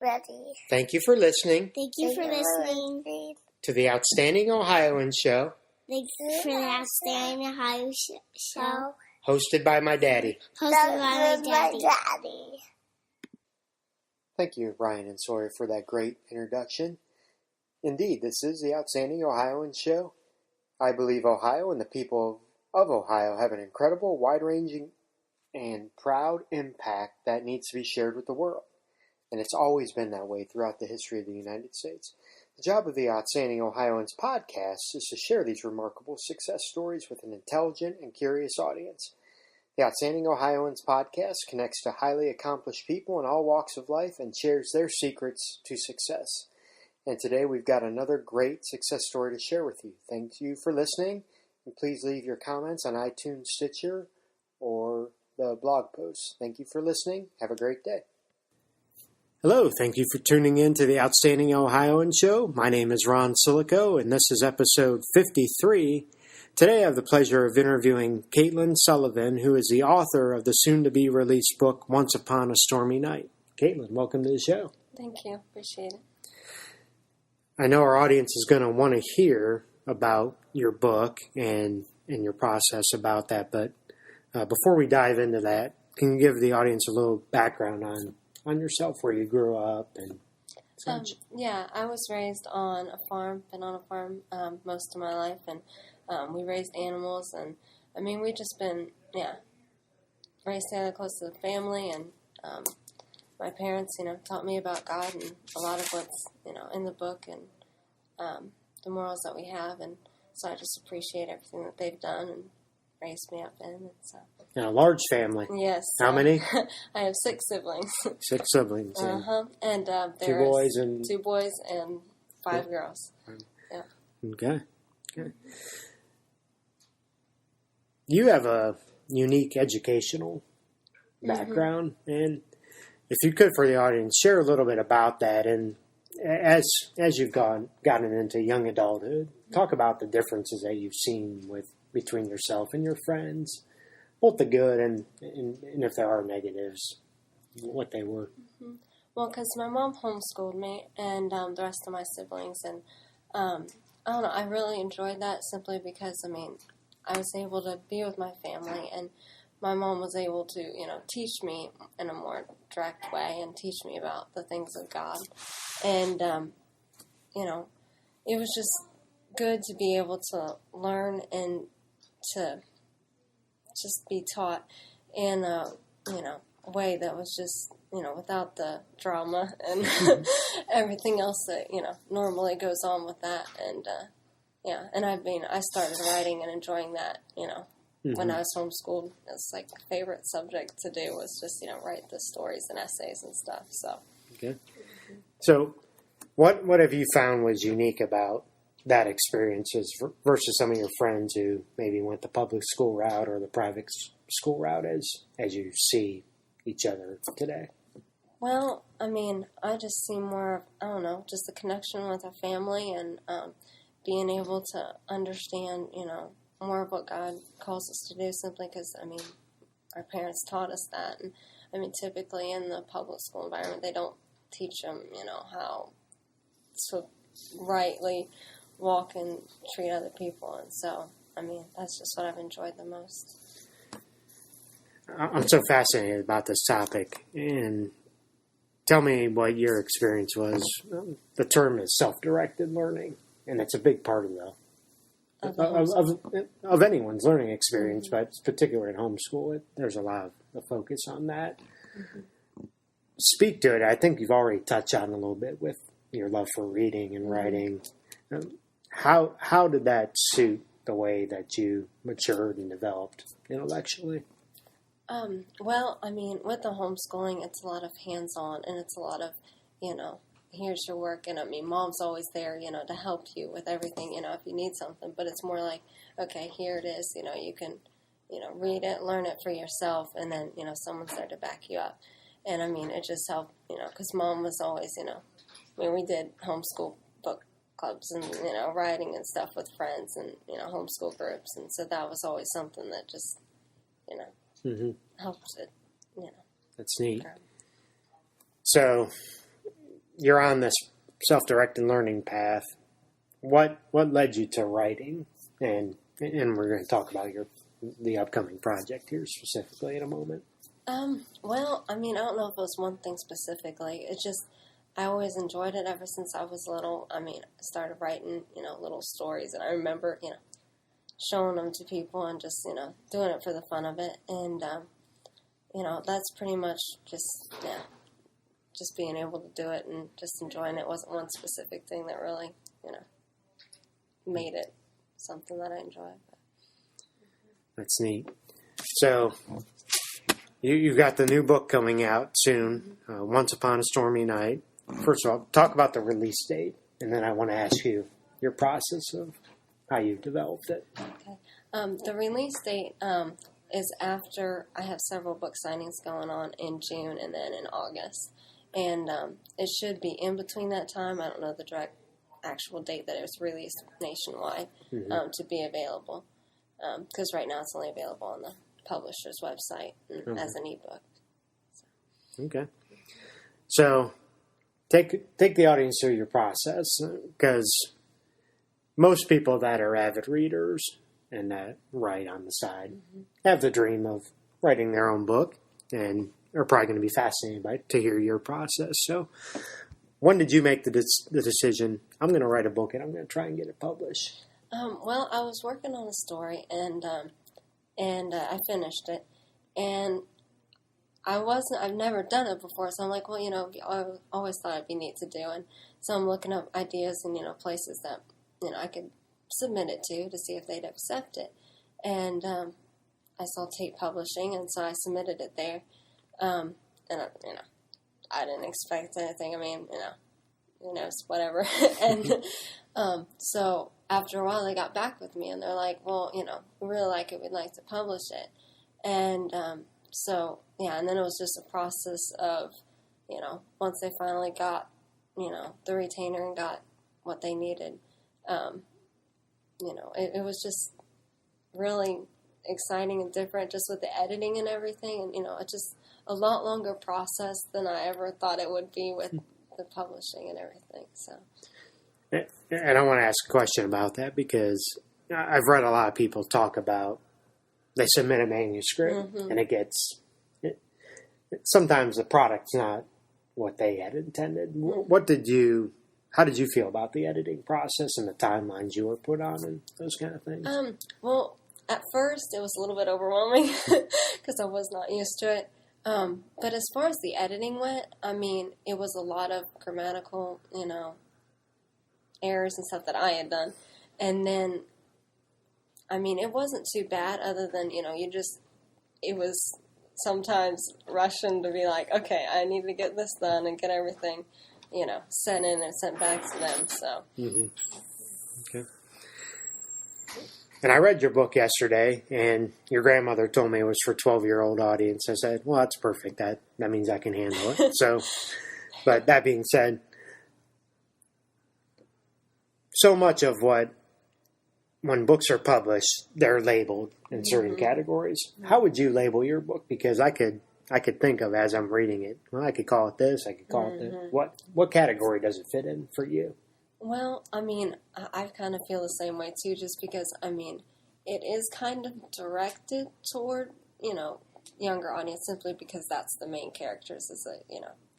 Ready. Thank you for listening. Thank you for listening to the Outstanding Ohioans show. Thanks for the Outstanding Ohio show. Hosted by my daddy. Hosted by my daddy. Thank you, Ryan and Sawyer, for that great introduction. Indeed, this is the Outstanding Ohioans show. I believe Ohio and the people of Ohio have an incredible, wide-ranging, and proud impact that needs to be shared with the world. And it's always been that way throughout the history of the United States. The job of the Outstanding Ohioans podcast is to share these remarkable success stories with an intelligent and curious audience. The Outstanding Ohioans podcast connects to highly accomplished people in all walks of life and shares their secrets to success. And today we've got another great success story to share with you. Thank you for listening, and please leave your comments on iTunes, Stitcher, or the blog posts. Thank you for listening. Have a great day. Hello, thank you for tuning in to the Outstanding Ohioan Show. My name is Ron Siliko, and this is episode 53. Today I have the pleasure of interviewing Katelin Sullivan, who is the author of the soon-to-be-released book, Once Upon a Stormy Night. Katelin, welcome to the show. Thank you. Appreciate it. I know our audience is going to want to hear about your book and your process about that, but before we dive into that, can you give the audience a little background on yourself, where you grew up and such? Yeah, I was raised on a farm, been on a farm most of my life, and we raised animals, and I mean, we just been, raised together close to the family, and my parents, taught me about God and a lot of what's, in the book and the morals that we have, and so I just appreciate everything that they've done and raised me up in, and so. And a large family. Yes. How many? I have 6 siblings. 6 siblings. And two boys and 2 boys and 5 girls. Yeah. Okay. You have a unique educational background, and if you could, for the audience, share a little bit about that. And as you've gotten into young adulthood, talk about the differences that you've seen between yourself and your friends. Both the good and if there are negatives, what they were. Mm-hmm. Well, because my mom homeschooled me and the rest of my siblings, and I don't know, I really enjoyed that simply because, I was able to be with my family, and my mom was able to, teach me in a more direct way and teach me about the things of God. And, it was just good to be able to learn and to just be taught in a, way that was just, without the drama and everything else that, normally goes on with that. And, and I started writing and enjoying that, when I was homeschooled. It's like favorite subject to do was just, write the stories and essays and stuff, so. Okay. So what have you found was unique about that experience versus some of your friends who maybe went the public school route or the private school route as you see each other today? Well, I just see more of, just the connection with our family and being able to understand, more of what God calls us to do simply because, our parents taught us that. And, typically in the public school environment, they don't teach them, how to rightly walk and treat other people, and so that's just what I've enjoyed the most. I'm so fascinated about this topic, and tell me what your experience was. The term is self-directed learning, and it's a big part of anyone's learning experience, but particularly in homeschool, there's a lot of focus on that. Mm-hmm. Speak to it. I think you've already touched on a little bit with your love for reading and writing. How did that suit the way that you matured and developed intellectually? Well, with the homeschooling, it's a lot of hands-on, and it's a lot of, here's your work, and mom's always there, to help you with everything, if you need something, but it's more like, okay, here it is, you can, read it, learn it for yourself, and then, someone's there to back you up. And, it just helped, because mom was always, we did homeschool book clubs and, writing and stuff with friends and, homeschool groups. And so that was always something that just, helped it, That's neat. So you're on this self-directed learning path. What led you to writing? And we're going to talk about the upcoming project here specifically in a moment. Well, I mean, I don't know if it was one thing specifically. It's just, I always enjoyed it ever since I was little. I mean, I started writing, little stories, and I remember, showing them to people and just, doing it for the fun of it. And, that's pretty much just being able to do it and just enjoying it. It wasn't one specific thing that really, made it something that I enjoy. That's neat. So, you've got the new book coming out soon, Once Upon a Stormy Night. First of all, talk about the release date, and then I want to ask you your process of how you developed it. Okay. The release date is after I have several book signings going on in June and then in August. And it should be in between that time. I don't know the direct actual date that it was released nationwide to be available. Because right now it's only available on the publisher's website as an ebook. So. Okay. So take the audience through your process, because most people that are avid readers and that write on the side have the dream of writing their own book and are probably going to be fascinated to hear your process. So when did you make the decision, I'm going to write a book and I'm going to try and get it published? Well, I was working on a story and I finished it, and I've never done it before, so I'm like, well, I always thought it'd be neat to do, and so I'm looking up ideas and, places that, I could submit it to see if they'd accept it, and I saw Tate Publishing, and so I submitted it there, and, I didn't expect anything. I mean, whatever, and so after a while they got back with me, and they're like, well, we really like it, we'd like to publish it, and so, yeah, and then it was just a process of, once they finally got, the retainer and got what they needed, it was just really exciting and different just with the editing and everything, and, it's just a lot longer process than I ever thought it would be with the publishing and everything, so. And I want to ask a question about that, because I've read a lot of people talk about they submit a manuscript and sometimes the product's not what they had intended. How did you feel about the editing process and the timelines you were put on and those kind of things? Well, at first it was a little bit overwhelming because I was not used to it. But as far as the editing went, I mean, it was a lot of grammatical, errors and stuff that I had done. And then, I mean, it wasn't too bad other than, it was sometimes rushing to be like, okay, I need to get this done and get everything, sent in and sent back to them, so. Okay. And I read your book yesterday, and your grandmother told me it was for a 12-year-old audience. I said, well, that's perfect. That means I can handle it. So, but that being said, so much of when books are published, they're labeled in certain categories. How would you label your book? Because I could think of, as I'm reading it, well, I could call it this, I could call it that. What category does it fit in for you? Well, I mean, I kind of feel the same way too, just because, I mean, it is kind of directed toward, younger audience, simply because that's the main characters, is a,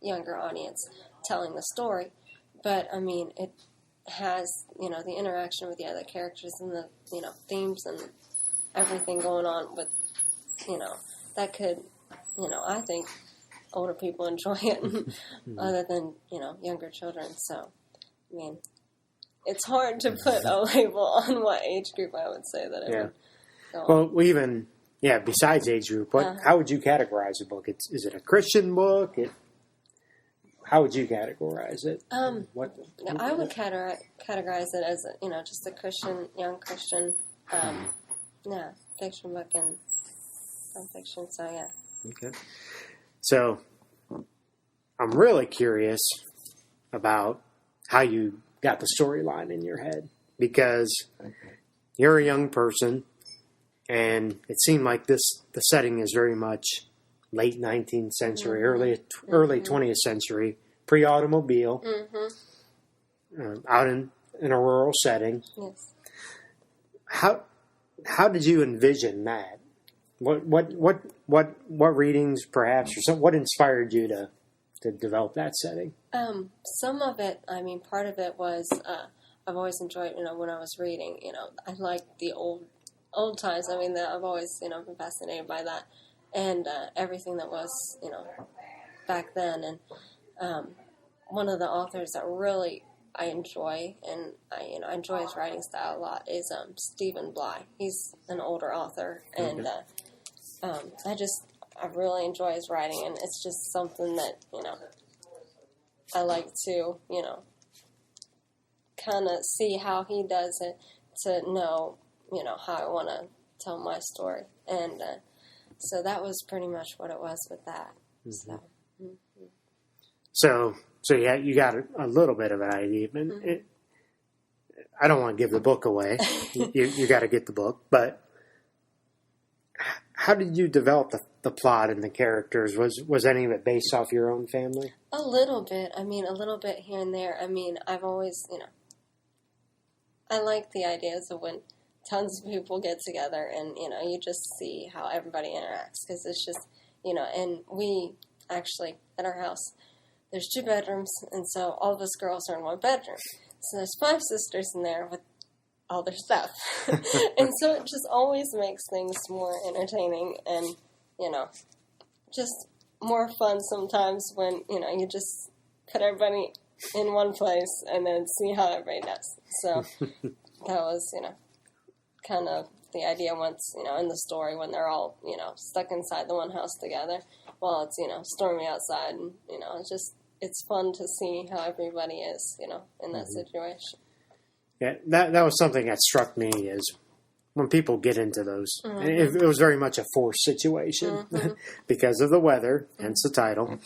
younger audience telling the story. But, I mean, it has, the interaction with the other characters and the, themes and everything going on with, that could, I think older people enjoy it other than, younger children. So, I mean, it's hard to put a label on what age group I would say that it would go on. Well, even, besides age group, how would you categorize a book? Is it a Christian book? How would you categorize it? I would categorize it as, just a young Christian, fiction book and nonfiction, so yeah. Okay. So, I'm really curious about how you got the storyline in your head, because you're a young person, and it seemed like the setting is very much late 19th century, early 20th century, pre-automobile, out in a rural setting. Yes. How did you envision that? What readings, perhaps, or what inspired you to develop that setting? Some of it, I mean, part of it was I've always enjoyed, when I was reading, I liked the old times. I mean, I've always, been fascinated by that and everything that was, back then. And one of the authors that really I enjoy, and I enjoy his writing style a lot, is Stephen Bly. He's an older author, and I really enjoy his writing, and it's just something that I like to kind of see how he does it to know how I want to tell my story, and so that was pretty much what it was with that. So yeah, you got a little bit of an idea. I don't want to give the book away. you got to get the book. But how did you develop the plot and the characters? Was any of it based off your own family? A little bit. I mean, a little bit here and there. I mean, I've always, I like the ideas of when tons of people get together and, you just see how everybody interacts. Because it's just, and we actually, at our house, there's 2 bedrooms, and so all of us girls are in 1 bedroom. So there's 5 sisters in there with all their stuff. And so it just always makes things more entertaining and, just more fun sometimes when, you just put everybody in one place and then see how everybody does. So that was, kind of the idea once, in the story when they're all, stuck inside the one house together while it's, stormy outside and, it's fun to see how everybody is, in that situation. Yeah, that was something that struck me is when people get into those. It was very much a forced situation because of the weather, hence the title.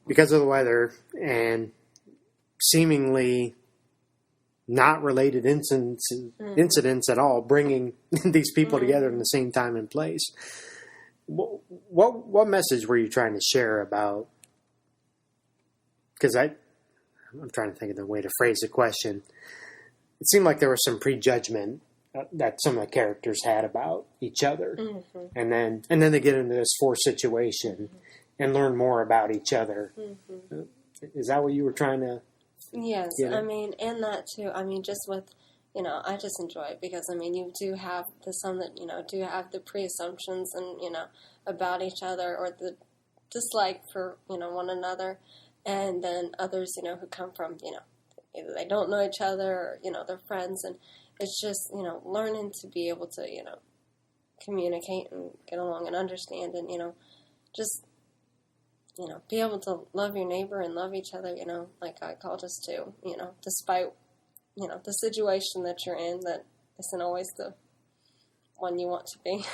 Because of the weather and seemingly not related incidents at all, bringing these people together in the same time and place. What message were you trying to share about? Because I'm trying to think of the way to phrase the question. It seemed like there was some prejudgment that some of the characters had about each other, and then they get into this forced situation and learn more about each other. Is that what you were trying to? Yes, I mean, and that too. I mean, just with I just enjoy it because I mean, you do have some that do have the pre-assumptions and about each other or the dislike for one another. And then others, who come from, either they don't know each other or, they're friends. And it's just, learning to be able to, communicate and get along and understand and, just, be able to love your neighbor and love each other, like God called us to, despite, the situation that you're in that isn't always the one you want to be.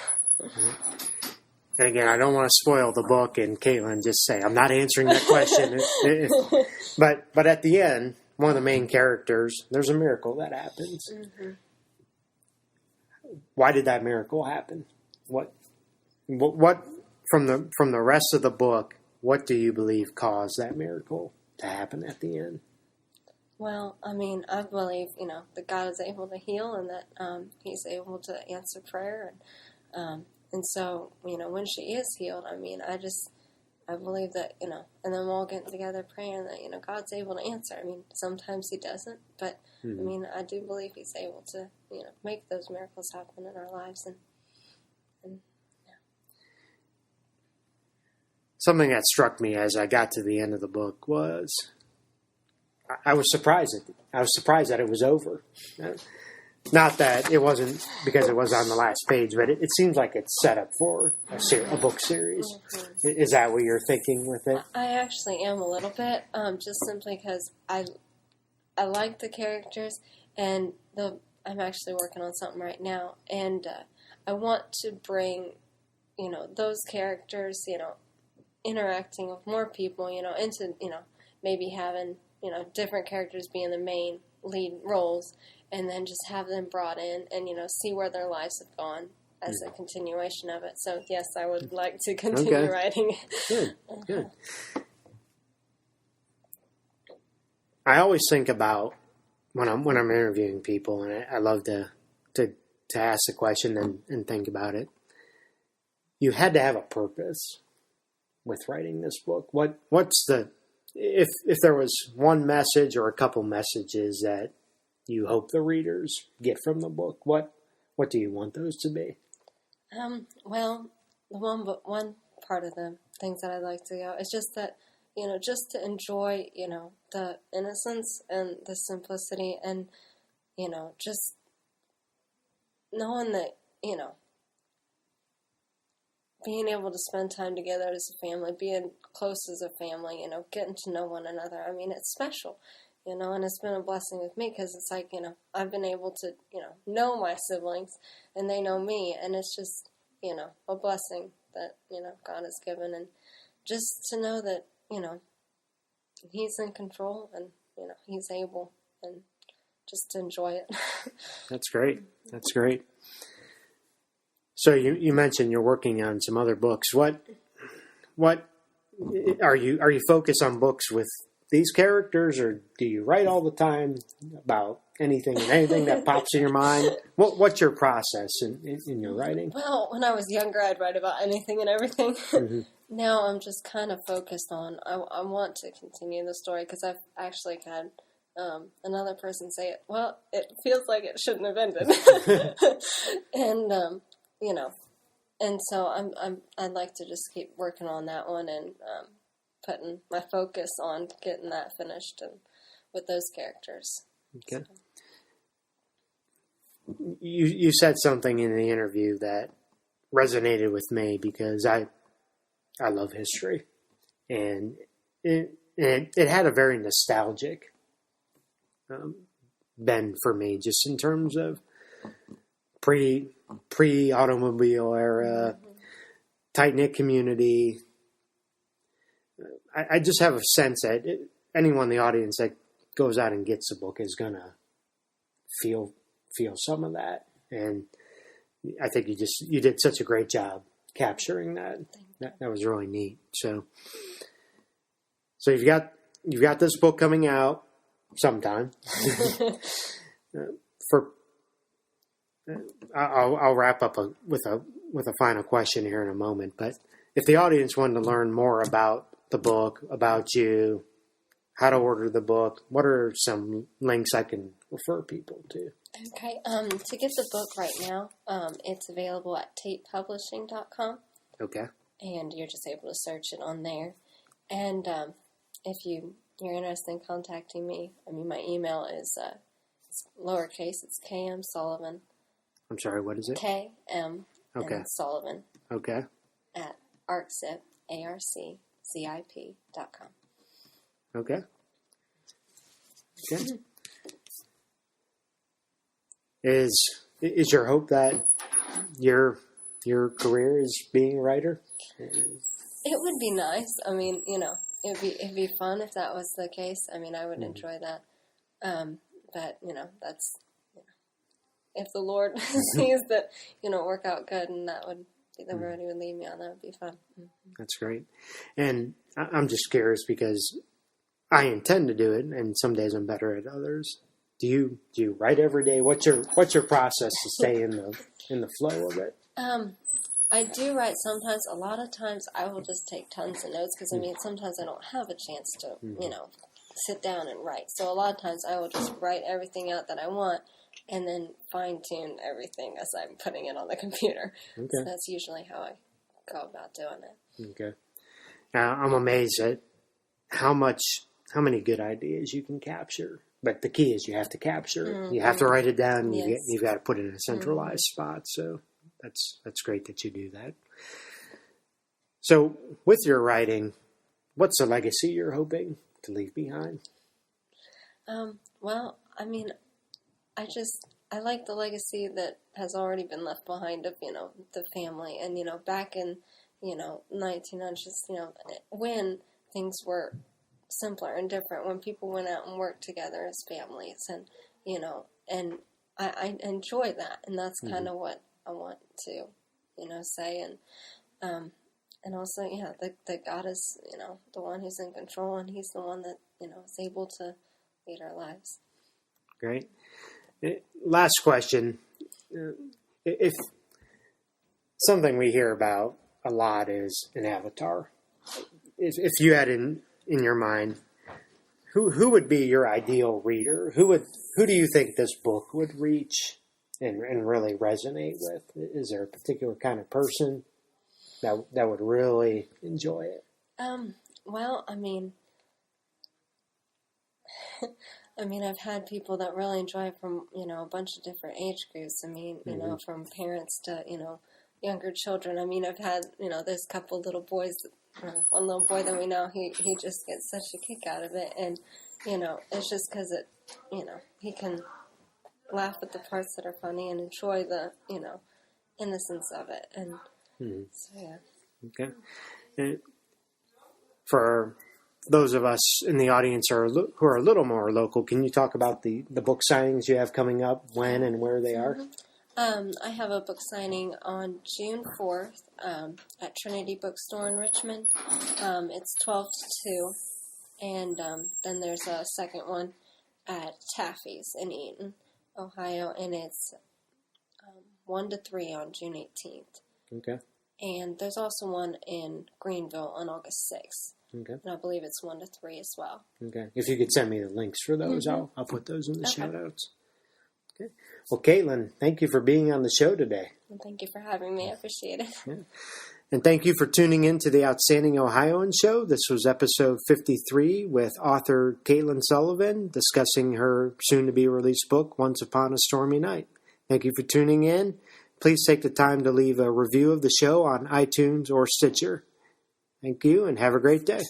And again, I don't want to spoil the book, and Katelin, just say, I'm not answering that question. But at the end, one of the main characters, there's a miracle that happens. Why did that miracle happen? What from the rest of the book, what do you believe caused that miracle to happen at the end? Well, I mean, I believe, that God is able to heal and that He's able to answer prayer. And so, when she is healed, I mean, I believe that, and then we're all getting together praying that, God's able to answer. I mean, sometimes He doesn't, but, I mean, I do believe He's able to, make those miracles happen in our lives. And yeah. Something that struck me as I got to the end of the book was I was surprised that it was over. Not that it wasn't because it was on the last page, but it seems like it's set up for a book series. Is that what you're thinking with it? I actually am a little bit, just simply because I like the characters, and I'm actually working on something right now, and I want to bring, those characters, interacting with more people, into, maybe having, different characters being the main lead roles. And then just have them brought in and, see where their lives have gone as a continuation of it. So, yes, I would like to continue writing. Good. I always think about when I'm interviewing people, and I love to ask the question and think about it. You had to have a purpose with writing this book. What's the if there was one message or a couple messages that you hope the readers get from the book, what do you want those to be? Well, the one part of the things that I'd like to go is just that, just to enjoy, the innocence and the simplicity and, just knowing that, being able to spend time together as a family, being close as a family, getting to know one another. I mean, it's special, and it's been a blessing with me because it's like, I've been able to, know my siblings and they know me. And it's just, a blessing that, God has given. And just to know that, He's in control and, He's able, and just to enjoy it. That's great. That's great. So you mentioned you're working on some other books. What are you focused on books with these characters, or do you write all the time about anything and anything that pops in your mind? What's your process in your writing? Well, when I was younger, I'd write about anything and everything. Mm-hmm. Now I'm just kind of focused on, I want to continue the story because I've actually had another person say, well, it feels like it shouldn't have ended. And, and so I'd like to just keep working on that one and putting my focus on getting that finished and with those characters. Okay. So. You said something in the interview that resonated with me because I love history, and it had a very nostalgic bend for me, just in terms of pre-automobile era, tight-knit community. I just have a sense that anyone in the audience that goes out and gets the book is going to feel some of that. And I think you did such a great job capturing that. That was really neat. So you've got this book coming out sometime. I'll wrap up with a final question here in a moment. But if the audience wanted to learn more about the book, about you, how to order the book, what are some links I can refer people to? Okay. To get the book right now, it's available at tapepublishing.com. Okay. And you're just able to search it on there. And if you're interested in contacting me, my email is it's lowercase. It's KM Sullivan. I'm sorry, what is it? KM Okay. Sullivan. Okay. At arczip.com. Okay. Okay. Is your hope that your career is being a writer? It would be nice. It'd be fun if that was the case. I would enjoy that. But that's if the Lord sees that work out good, and that would be the road He would lead me on. That would be fun. Mm-hmm. That's great. And I'm just curious because I intend to do it, and some days I'm better at others. Do you write every day? What's your process to stay in the flow of it? I do write sometimes. A lot of times I will just take tons of notes because sometimes I don't have a chance to sit down and write. So a lot of times I will just write everything out that I want and then fine tune everything as I'm putting it on the computer. Okay. So that's usually how I go about doing it. Okay. I'm amazed at how many good ideas you can capture. But the key is you have to capture it. Mm-hmm. You have to write it down. And yes. You've got to put it in a centralized spot. So that's great that you do that. So with your writing, what's the legacy you're hoping to leave behind? Well, I like the legacy that has already been left behind of, the family. And, back in, 1900s, when things were simpler and different, when people went out and worked together as families. And, and I enjoy that. And that's kind of what I want to, say. And also, that God is, the one who's in control, and He's the one that, is able to lead our lives. Great. Last question. If something we hear about a lot is an avatar, if you had in your mind, who would be your ideal reader? Who do you think this book would reach and really resonate with? Is there a particular kind of person that would really enjoy it? Well, I mean, I've had people that really enjoy it from, a bunch of different age groups. I mean, from parents to, younger children. I mean, I've had, there's a couple little boys, one little boy that we know, he just gets such a kick out of it. And, it's just because he can laugh at the parts that are funny and enjoy the, innocence of it. And so, yeah. Okay. And for those of us in the audience who are a little more local, can you talk about the book signings you have coming up, when and where they are? I have a book signing on June 4th at Trinity Bookstore in Richmond. It's 12 to 2. And then there's a second one at Taffy's in Eaton, Ohio, and it's 1 to 3 on June 18th. Okay. And there's also one in Greenville on August 6th. Okay. And I believe it's 1 to 3 as well. Okay. If you could send me the links for those, I'll put those in the show notes. Okay. Well, Katelin, thank you for being on the show today. And thank you for having me. I appreciate it. Yeah. And thank you for tuning in to the Outstanding Ohioans show. This was episode 53 with author Katelin Sullivan discussing her soon-to-be-released book, Once Upon a Stormy Night. Thank you for tuning in. Please take the time to leave a review of the show on iTunes or Stitcher. Thank you, and have a great day.